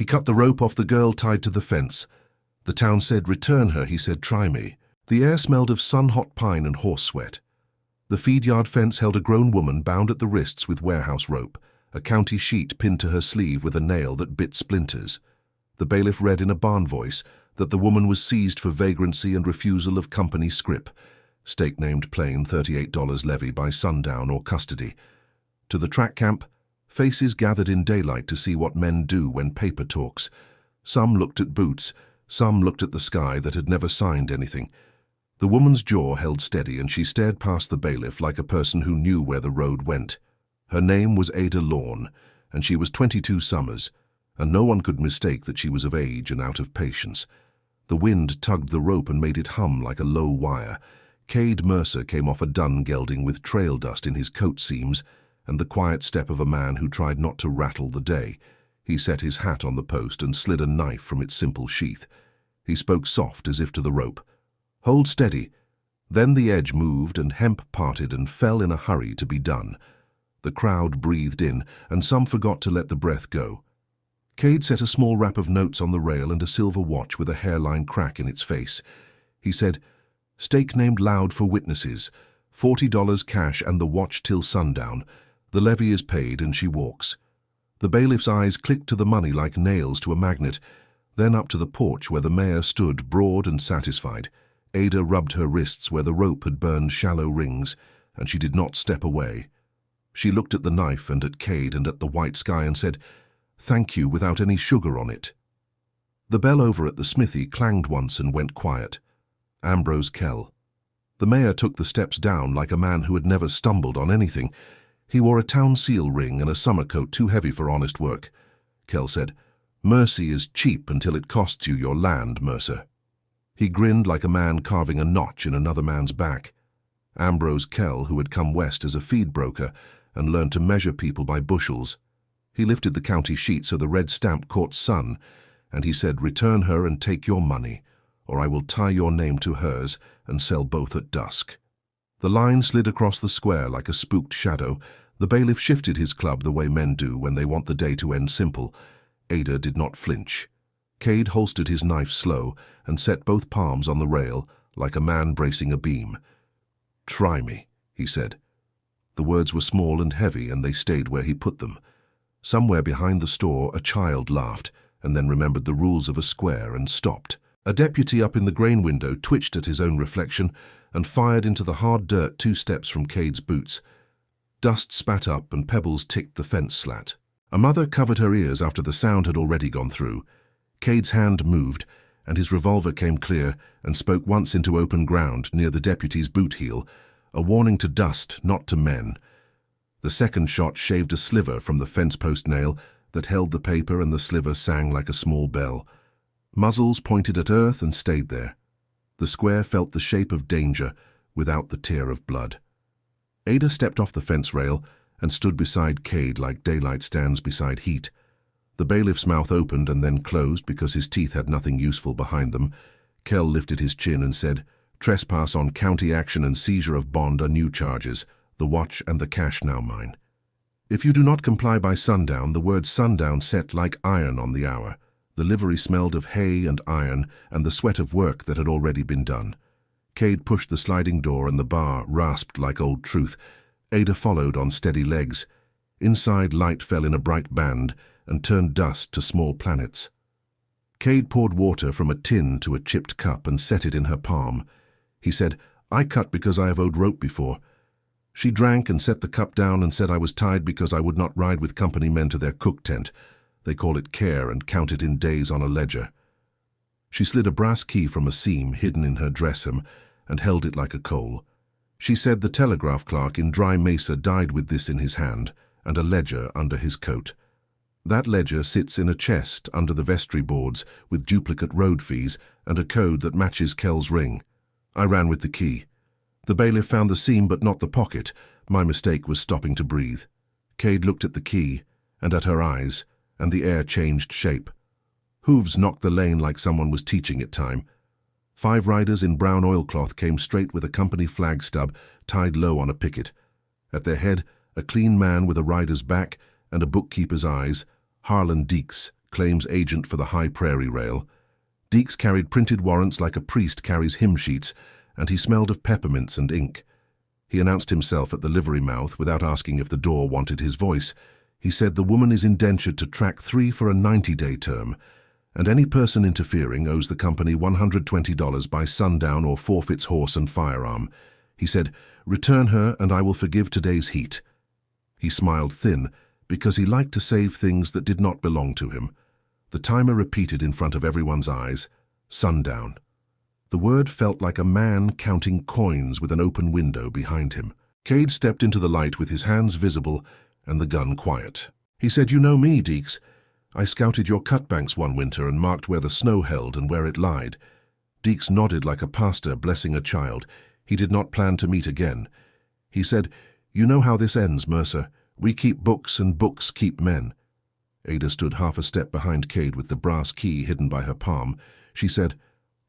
He cut the rope off the girl tied to the fence. The town said, "Return her," he said, "Try me." The air smelled of sun-hot pine and horse sweat. The feed-yard fence held a grown woman bound at the wrists with warehouse rope, a county sheet pinned to her sleeve with a nail that bit splinters. The bailiff read in a barn voice that the woman was seized for vagrancy and refusal of company scrip. Stake named plain $38 levy by sundown or custody. To the track camp, faces gathered in daylight to see what men do when paper talks. Some looked at boots, some looked at the sky that had never signed anything. The woman's jaw held steady and she stared past the bailiff like a person who knew where the road went. Her name was Ada Lorne, and she was 22 summers, and no one could mistake that she was of age and out of patience. The wind tugged the rope and made it hum like a low wire. Cade Mercer came off a dun gelding with trail dust in his coat seams and the quiet step of a man who tried not to rattle the day. He set his hat on the post and slid a knife from its simple sheath. He spoke soft as if to the rope. "Hold steady." Then the edge moved and hemp parted and fell in a hurry to be done. The crowd breathed in, and some forgot to let the breath go. Cade set a small wrap of notes on the rail and a silver watch with a hairline crack in its face. He said, "Stake named loud for witnesses, $40 cash and the watch till sundown. The levy is paid and she walks." The bailiff's eyes clicked to the money like nails to a magnet, then up to the porch where the mayor stood broad and satisfied. Ada rubbed her wrists where the rope had burned shallow rings, and she did not step away. She looked at the knife and at Cade and at the white sky and said, "Thank you," without any sugar on it. The bell over at the smithy clanged once and went quiet. Ambrose Kell. The mayor took the steps down like a man who had never stumbled on anything. He wore a town seal ring and a summer coat too heavy for honest work. Kell said, "Mercy is cheap until it costs you your land, Mercer." He grinned like a man carving a notch in another man's back. Ambrose Kell, who had come west as a feed broker and learned to measure people by bushels. He lifted the county sheet so the red stamp caught sun, and he said, "Return her and take your money, or I will tie your name to hers and sell both at dusk." The line slid across the square like a spooked shadow. The bailiff shifted his club the way men do when they want the day to end simple. Ada did not flinch. Cade holstered his knife slow and set both palms on the rail like a man bracing a beam. "Try me," he said. The words were small and heavy, and they stayed where he put them. Somewhere behind the store, a child laughed and then remembered the rules of a square and stopped. A deputy up in the grain window twitched at his own reflection and fired into the hard dirt 2 steps from Cade's boots. Dust spat up and pebbles ticked the fence slat. A mother covered her ears after the sound had already gone through. Cade's hand moved, and his revolver came clear and spoke once into open ground near the deputy's boot heel, a warning to dust, not to men. The second shot shaved a sliver from the fence post nail that held the paper, and the sliver sang like a small bell. Muzzles pointed at earth and stayed there. The square felt the shape of danger without the tear of blood. Ada stepped off the fence rail and stood beside Cade like daylight stands beside heat. The bailiff's mouth opened and then closed because his teeth had nothing useful behind them. Kell lifted his chin and said, "Trespass on county action and seizure of bond are new charges. The watch and the cash now mine. If you do not comply by sundown," the word sundown set like iron on the hour. The livery smelled of hay and iron and the sweat of work that had already been done. Cade pushed the sliding door and the bar rasped like old truth. Ada followed on steady legs. Inside, light fell in a bright band and turned dust to small planets. Cade poured water from a tin to a chipped cup and set it in her palm. He said, "I cut because I have owed rope before." She drank and set the cup down and said I was tied because I would not ride with company men to their cook tent. They call it care and count it in days on a ledger. She slid a brass key from a seam hidden in her dress hem and held it like a coal. She said the telegraph clerk in Dry Mesa died with this in his hand and a ledger under his coat. That ledger sits in a chest under the vestry boards with duplicate road fees and a code that matches Kell's ring. I ran with the key. The bailiff found the seam but not the pocket. My mistake was stopping to breathe. Cade looked at the key and at her eyes, and the air changed shape. Hooves knocked the lane like someone was teaching it time. 5 riders in brown oilcloth came straight with a company flag stub tied low on a picket. At their head, a clean man with a rider's back and a bookkeeper's eyes, Harlan Deeks, claims agent for the High Prairie Rail. Deeks carried printed warrants like a priest carries hymn sheets, and he smelled of peppermints and ink. He announced himself at the livery mouth without asking if the door wanted his voice. He said the woman is indentured to Track 3 for a 90-day term, and any person interfering owes the company $120 by sundown or forfeits horse and firearm. He said, "Return her and I will forgive today's heat." He smiled thin because he liked to save things that did not belong to him. The timer repeated in front of everyone's eyes, sundown. The word felt like a man counting coins with an open window behind him. Cade stepped into the light with his hands visible and the gun quiet. He said, "You know me, Deeks. I scouted your cutbanks one winter and marked where the snow held and where it lied." Deeks nodded like a pastor blessing a child. He did not plan to meet again. He said, "You know how this ends, Mercer. We keep books and books keep men." Ada stood half a step behind Cade with the brass key hidden by her palm. She said,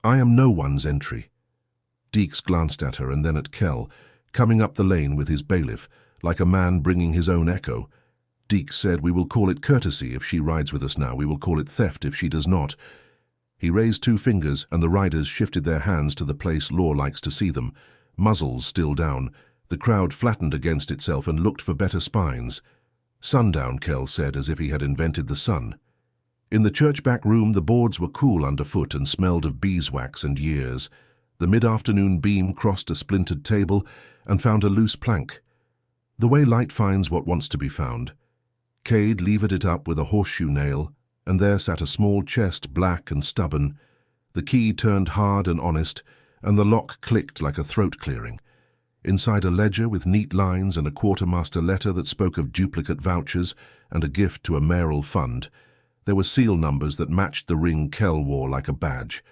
"I am no one's entry." Deeks glanced at her and then at Kell, coming up the lane with his bailiff, like a man bringing his own echo. Deeks said, "We will call it courtesy if she rides with us now. We will call it theft if she does not." He raised 2 fingers and the riders shifted their hands to the place Law likes to see them, muzzles still down. The crowd flattened against itself and looked for better spines. "Sundown," Kell said, as if he had invented the sun. In the church back room, the boards were cool underfoot and smelled of beeswax and years. The mid-afternoon beam crossed a splintered table and found a loose plank. The way light finds what wants to be found. Cade levered it up with a horseshoe nail, and there sat a small chest, black and stubborn. The key turned hard and honest, and the lock clicked like a throat clearing. Inside a ledger with neat lines and a quartermaster letter that spoke of duplicate vouchers and a gift to a mayoral fund, there were seal numbers that matched the ring Kell wore like a badge.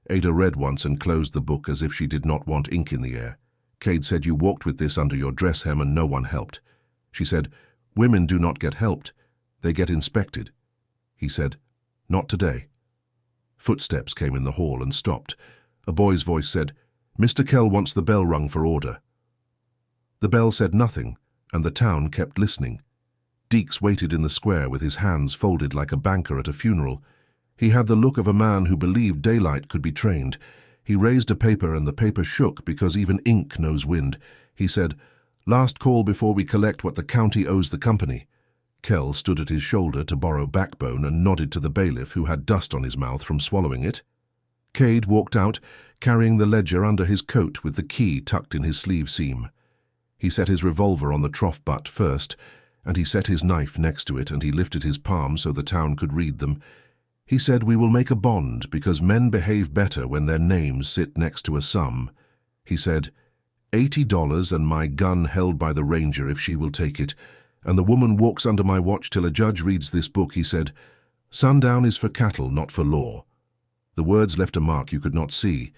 Ada read once and closed the book as if she did not want ink in the air. Cade said, "You walked with this under your dress hem and no one helped." She said, "Women do not get helped. They get inspected." He said, "Not today." Footsteps came in the hall and stopped. A boy's voice said, "Mr. Kell wants the bell rung for order." The bell said nothing, and the town kept listening. Deeks waited in the square with his hands folded like a banker at a funeral. He had the look of a man who believed daylight could be trained. He raised a paper and the paper shook because even ink knows wind. He said, "Last call before we collect what the county owes the company." Kell stood at his shoulder to borrow backbone and nodded to the bailiff who had dust on his mouth from swallowing it. Cade walked out, carrying the ledger under his coat with the key tucked in his sleeve seam. He set his revolver on the trough butt first, and he set his knife next to it, and he lifted his palm so the town could read them. He said, "We will make a bond because men behave better when their names sit next to a sum." He said, $80 and my gun held by the ranger if she will take it, and the woman walks under my watch till a judge reads this book. He said, "Sundown is for cattle, not for law." The words left a mark you could not see.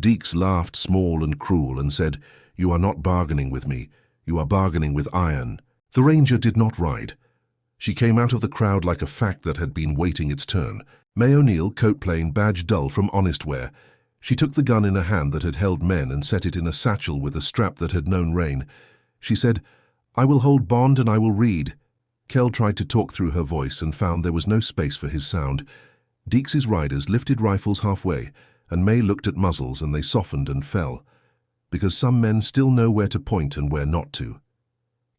Deeks laughed small and cruel and said, "You are not bargaining with me. You are bargaining with iron." The ranger did not ride. She came out of the crowd like a fact that had been waiting its turn. May O'Neill, coat plain, badge dull from honest wear. She took the gun in a hand that had held men and set it in a satchel with a strap that had known rain. She said, "I will hold bond and I will read." Kell tried to talk through her voice and found there was no space for his sound. Deeks's riders lifted rifles halfway, and May looked at muzzles and they softened and fell, because some men still know where to point and where not to.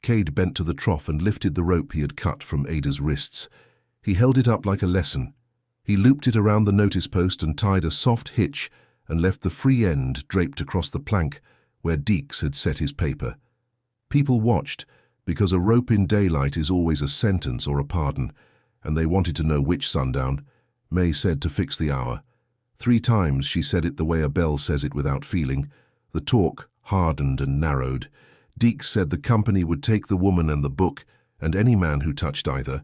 Cade bent to the trough and lifted the rope he had cut from Ada's wrists. He held it up like a lesson. He looped it around the notice post and tied a soft hitch and left the free end draped across the plank where Deeks had set his paper. People watched, because a rope in daylight is always a sentence or a pardon, and they wanted to know which sundown. May said to fix the hour. 3 times she said it the way a bell says it without feeling. The talk hardened and narrowed. Deeks said the company would take the woman and the book, and any man who touched either.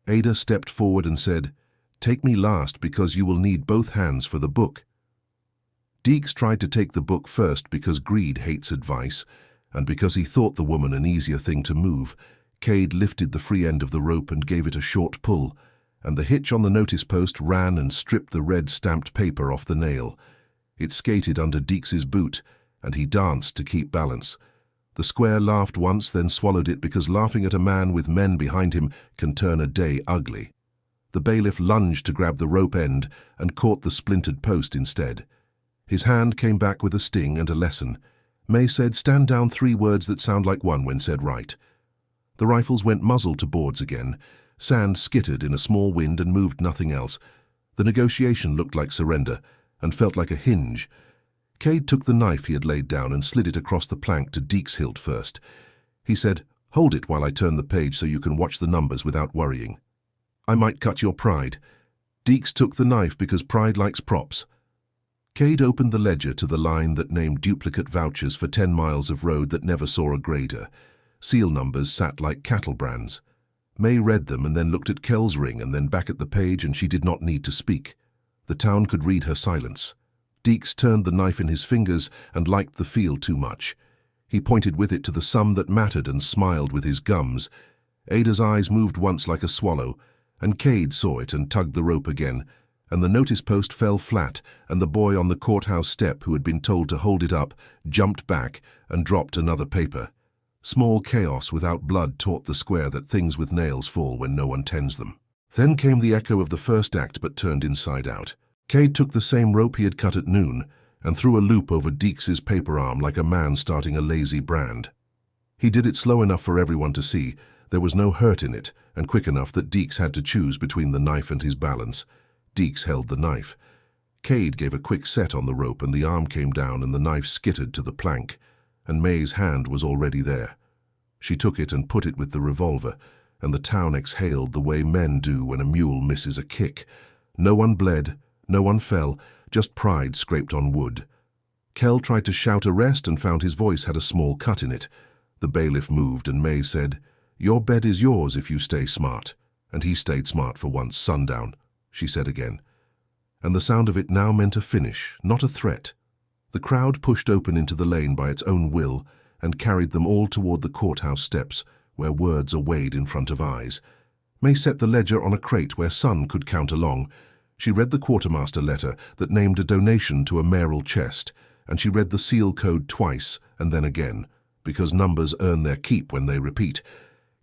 Ada stepped forward and said, "Take me last because you will need both hands for the book." Deeks tried to take the book first because greed hates advice, and because he thought the woman an easier thing to move. Cade lifted the free end of the rope and gave it a short pull, and the hitch on the notice post ran and stripped the red stamped paper off the nail. It skated under Deeks's boot, and he danced to keep balance. The square laughed once, then swallowed it because laughing at a man with men behind him can turn a day ugly. The bailiff lunged to grab the rope end and caught the splintered post instead. His hand came back with a sting and a lesson. May said, "Stand down 3 words that sound like one when said right." The rifles went muzzle to boards again. Sand skittered in a small wind and moved nothing else. The negotiation looked like surrender and felt like a hinge. Cade took the knife he had laid down and slid it across the plank to Deke's hilt first. He said, "Hold it while I turn the page so you can watch the numbers without worrying. I might cut your pride." Deeks took the knife because pride likes props. Cade opened the ledger to the line that named duplicate vouchers for 10 miles of road that never saw a grader. Seal numbers sat like cattle brands. May read them and then looked at Kell's ring and then back at the page, and she did not need to speak. The town could read her silence. Deeks turned the knife in his fingers and liked the feel too much. He pointed with it to the sum that mattered and smiled with his gums. Ada's eyes moved once like a swallow, and Cade saw it and tugged the rope again, and the notice post fell flat, and the boy on the courthouse step who had been told to hold it up jumped back and dropped another paper. Small chaos without blood taught the square that things with nails fall when no one tends them. Then came the echo of the first act, but turned inside out. Cade took the same rope he had cut at noon and threw a loop over Deeks's paper arm like a man starting a lazy brand. He did it slow enough for everyone to see. There was no hurt in it, and quick enough that Deeks had to choose between the knife and his balance. Deeks held the knife. Cade gave a quick set on the rope and the arm came down and the knife skittered to the plank, and May's hand was already there. She took it and put it with the revolver, and the town exhaled the way men do when a mule misses a kick. No one bled, no one fell, just pride scraped on wood. Kell tried to shout arrest and found his voice had a small cut in it. The bailiff moved and May said, "Your bed is yours if you stay smart." And he stayed smart for once. "Sundown," she said again. And the sound of it now meant a finish, not a threat. The crowd pushed open into the lane by its own will and carried them all toward the courthouse steps, where words are weighed in front of eyes. May set the ledger on a crate where Son could count along. She read the quartermaster letter that named a donation to a mayoral chest, and she read the seal code twice and then again, because numbers earn their keep when they repeat.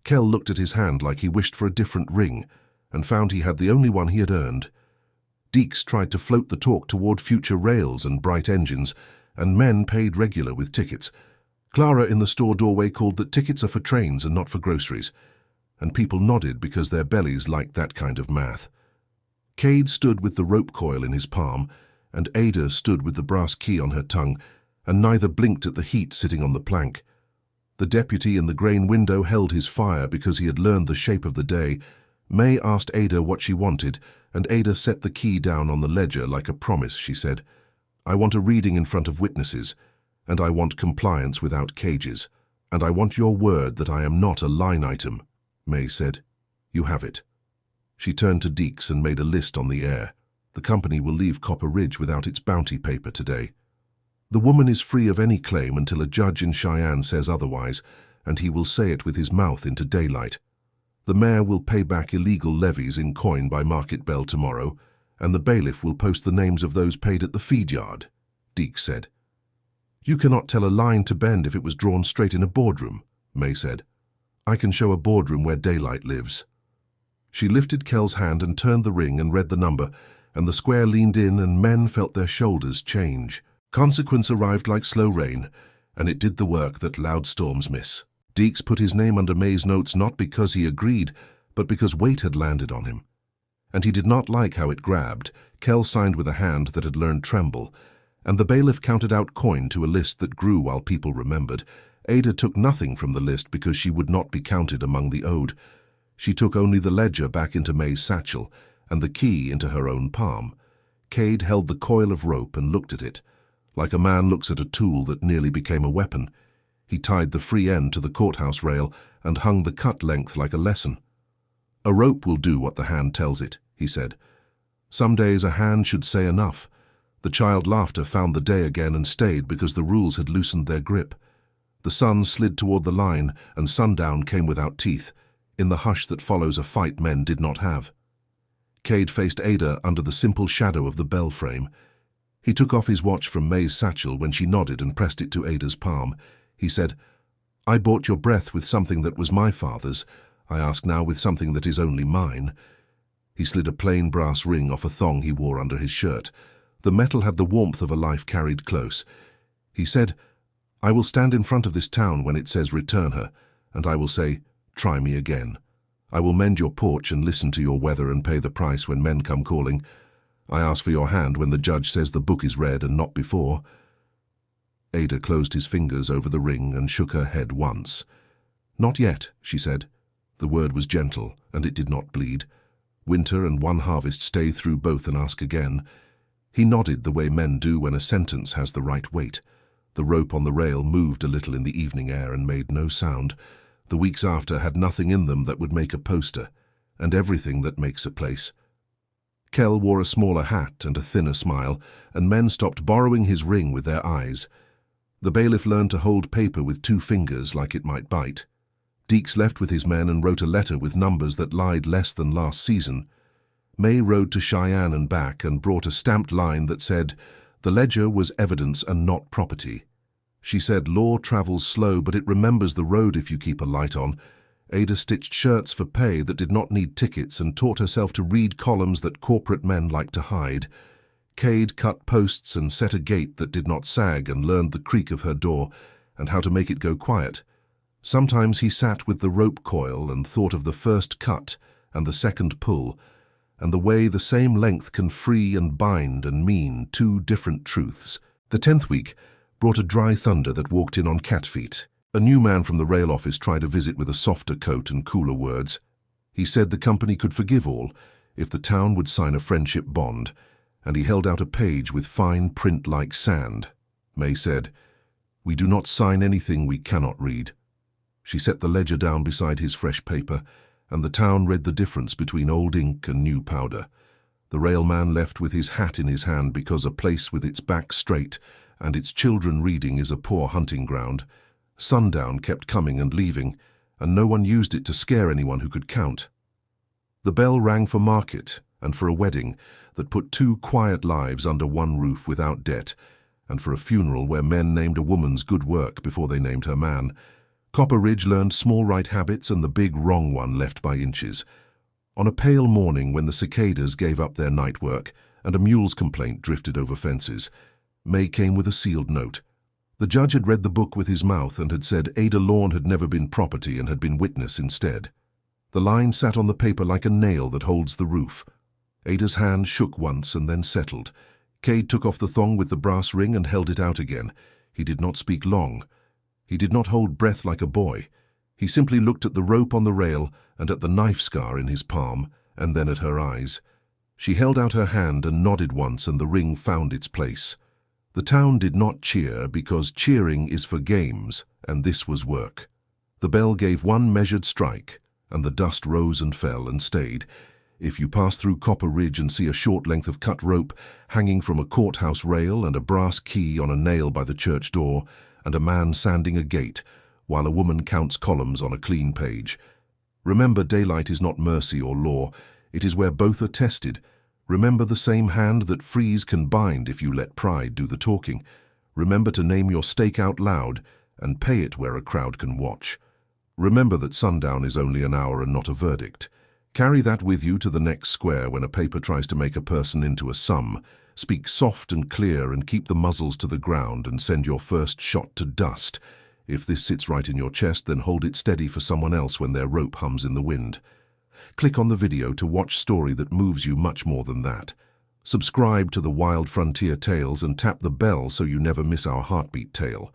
Kell looked at his hand like he wished for a different ring, and found he had the only one he had earned. Deeks tried to float the talk toward future rails and bright engines, and men paid regular with tickets. Clara in the store doorway called that tickets are for trains and not for groceries, and people nodded because their bellies liked that kind of math. Cade stood with the rope coil in his palm, and Ada stood with the brass key on her tongue, and neither blinked at the heat sitting on the plank. The deputy in the grain window held his fire because he had learned the shape of the day. May asked Ada what she wanted, and Ada set the key down on the ledger like a promise. She said, "I want a reading in front of witnesses, and I want compliance without cages, and I want your word that I am not a line item." May said, "You have it." She turned to Deeks and made a list on the air. "The company will leave Copper Ridge without its bounty paper today. The woman is free of any claim until a judge in Cheyenne says otherwise, and he will say it with his mouth into daylight. The mayor will pay back illegal levies in coin by market bell tomorrow, and the bailiff will post the names of those paid at the feed yard," Deeks said. "You cannot tell a line to bend if it was drawn straight in a boardroom," May said. "I can show a boardroom where daylight lives." She lifted Kell's hand and turned the ring and read the number, and the square leaned in and men felt their shoulders change. Consequence arrived like slow rain, and it did the work that loud storms miss. Deeks put his name under May's notes not because he agreed, but because weight had landed on him. And he did not like how it grabbed. Kell signed with a hand that had learned tremble, and the bailiff counted out coin to a list that grew while people remembered. Ada took nothing from the list because she would not be counted among the owed. She took only the ledger back into May's satchel, and the key into her own palm. Cade held the coil of rope and looked at it, like a man looks at a tool that nearly became a weapon. He tied the free end to the courthouse rail and hung the cut length like a lesson. "A rope will do what the hand tells it," he said. "Some days a hand should say enough." The child laughter found the day again and stayed because the rules had loosened their grip. The sun slid toward the line and sundown came without teeth, in the hush that follows a fight men did not have. Cade faced Ada under the simple shadow of the bell frame. He took off his watch from May's satchel when she nodded and pressed it to Ada's palm. He said, "I bought your breath with something that was my father's. I ask now with something that is only mine." He slid a plain brass ring off a thong he wore under his shirt. The metal had the warmth of a life carried close. He said, "I will stand in front of this town when it says return her, and I will say, try me again. I will mend your porch and listen to your weather and pay the price when men come calling. I ask for your hand when the judge says the book is read and not before." Ada closed his fingers over the ring and shook her head once. "Not yet," she said. The word was gentle, and it did not bleed. Winter and one harvest stay through both and ask again. He nodded the way men do when a sentence has the right weight. The rope on the rail moved a little in the evening air and made no sound. The weeks after had nothing in them that would make a poster, and everything that makes a place. Kell wore a smaller hat and a thinner smile, and men stopped borrowing his ring with their eyes. The bailiff learned to hold paper with 2 fingers like it might bite. Deeks left with his men and wrote a letter with numbers that lied less than last season. May rode to Cheyenne and back and brought a stamped line that said, "The ledger was evidence and not property." She said, "Law travels slow, but it remembers the road if you keep a light on." Ada stitched shirts for pay that did not need tickets and taught herself to read columns that corporate men like to hide. Cade cut posts and set a gate that did not sag and learned the creak of her door and how to make it go quiet. Sometimes he sat with the rope coil and thought of the first cut and the second pull, and the way the same length can free and bind and mean 2 different truths. The 10th week brought a dry thunder that walked in on cat feet. A new man from the rail office tried a visit with a softer coat and cooler words. He said the company could forgive all if the town would sign a friendship bond, and he held out a page with fine print like sand. May said, "We do not sign anything we cannot read." She set the ledger down beside his fresh paper, and the town read the difference between old ink and new powder. The railman left with his hat in his hand because a place with its back straight and its children reading is a poor hunting ground. Sundown kept coming and leaving, and no one used it to scare anyone who could count. The bell rang for market and for a wedding that put 2 quiet lives under one roof without debt, and for a funeral where men named a woman's good work before they named her man. Copper Ridge learned small right habits and the big wrong one left by inches. On a pale morning when the cicadas gave up their night work and a mule's complaint drifted over fences, May came with a sealed note. The judge had read the book with his mouth and had said Ada Lorne had never been property and had been witness instead. The line sat on the paper like a nail that holds the roof. Ada's hand shook once and then settled. Cade took off the thong with the brass ring and held it out again. He did not speak long. He did not hold breath like a boy. He simply looked at the rope on the rail and at the knife scar in his palm, and then at her eyes. She held out her hand and nodded once, and the ring found its place. The town did not cheer because cheering is for games, and this was work. The bell gave one measured strike, and the dust rose and fell and stayed. If you pass through Copper Ridge and see a short length of cut rope hanging from a courthouse rail and a brass key on a nail by the church door, and a man sanding a gate, while a woman counts columns on a clean page. Remember, daylight is not mercy or law. It is where both are tested. Remember, the same hand that frees can bind if you let pride do the talking. Remember to name your stake out loud and pay it where a crowd can watch. Remember that sundown is only an hour and not a verdict. Carry that with you to the next square when a paper tries to make a person into a sum. Speak soft and clear and keep the muzzles to the ground and send your first shot to dust. If this sits right in your chest, then hold it steady for someone else when their rope hums in the wind. Click on the video to watch story that moves you much more than that. Subscribe to the Wild Frontier Tales and tap the bell so you never miss our heartbeat tale.